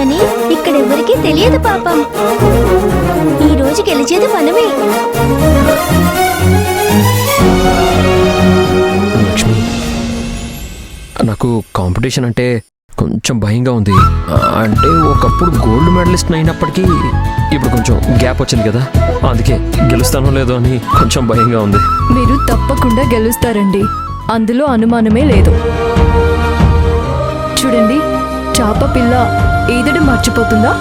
చేస్తున్నామని ఇక్కడెవ్వరికీ తెలియదు పాపం. ఈ రోజు గెలిచేది మనమే. లక్ష్మి, నాకు కాంపిటీషన్ అంటే కొంచెం భయంగా ఉంది. అంటే ఒకప్పుడు గోల్డ్ మెడలిస్ట్ అయినప్పటికీ ఇప్పుడు కొంచెం గ్యాప్ వచ్చింది కదా, అందుకే గెలుస్తానో లేదో అని కొంచెం భయంగా ఉంది. మీరు తప్పకుండా గెలుస్తారండి, అందులో అనుమానమే లేదు. చూడండి, చాప పిల్ల ఈదడం మర్చిపోతుందా?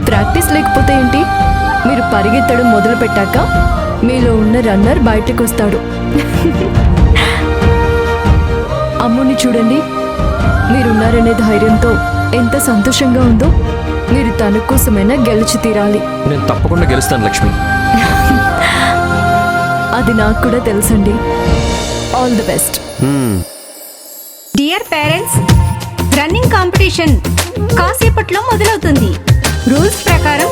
ప్రాక్టీస్ లేకపోతే ఏంటి, మీరు పరిగెత్తడం మొదలు పెట్టాక మీలో ఉన్న రన్నర్ బయటకు వస్తాడు. అమ్ముని చూడండి, మీరున్నారనే ధైర్యంతో ఎంత సంతోషంగా ఉందో. మీరు తన కోసమైనా గెలిచి తీరాలి. నేను తప్పకుండా గెలుస్తాను లక్ష్మి. అది నాకు కూడా తెలుసండి. All the best. Dear parents, running competition కాసేపట్లో మొదలవుతుంది. రూల్స్ ప్రకారం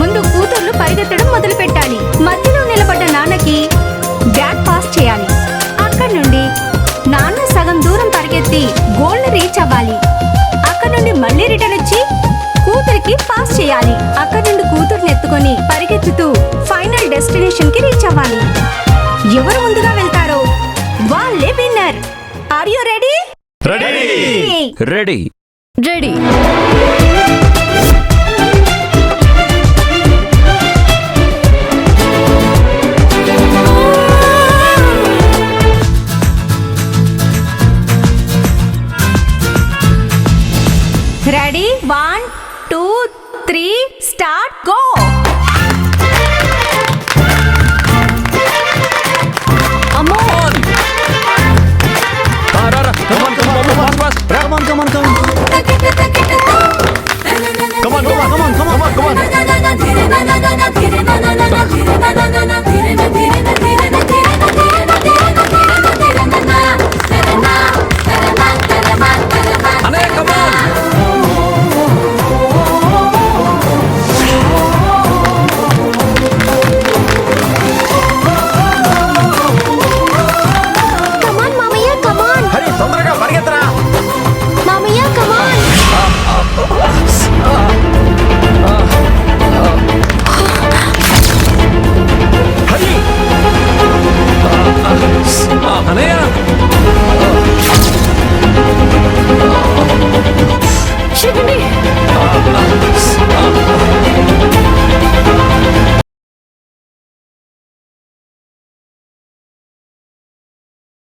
ముందు కూతుర్లు పరిగెత్తడం మొదలు పెట్టాలి. మధ్యలో నిలబడ్డ నాన్నకి బ్యాక్ పాస్ చేయాలి. అక్కడి నుండి నాన్న సగం దూరం పరిగెత్తి గోల్ రీచ్ అవ్వాలి. అక్కడ నుండి మళ్ళీ రిటర్న్ వచ్చి కూతురికి పాస్ చేయాలి. అక్కడ నుండి కూతురుని ఎత్తుకొని పరిగెత్తుతూ ఫైనల్ డెస్టినేషన్ కి రీచ్ అవ్వాలి. ఎవరు ముందుగా వెళ్తారో వాళ్ళే winner. Are you ready? Ready. Ready. Ready? 1 2 3 start, go. అమ్మో, చూడండి.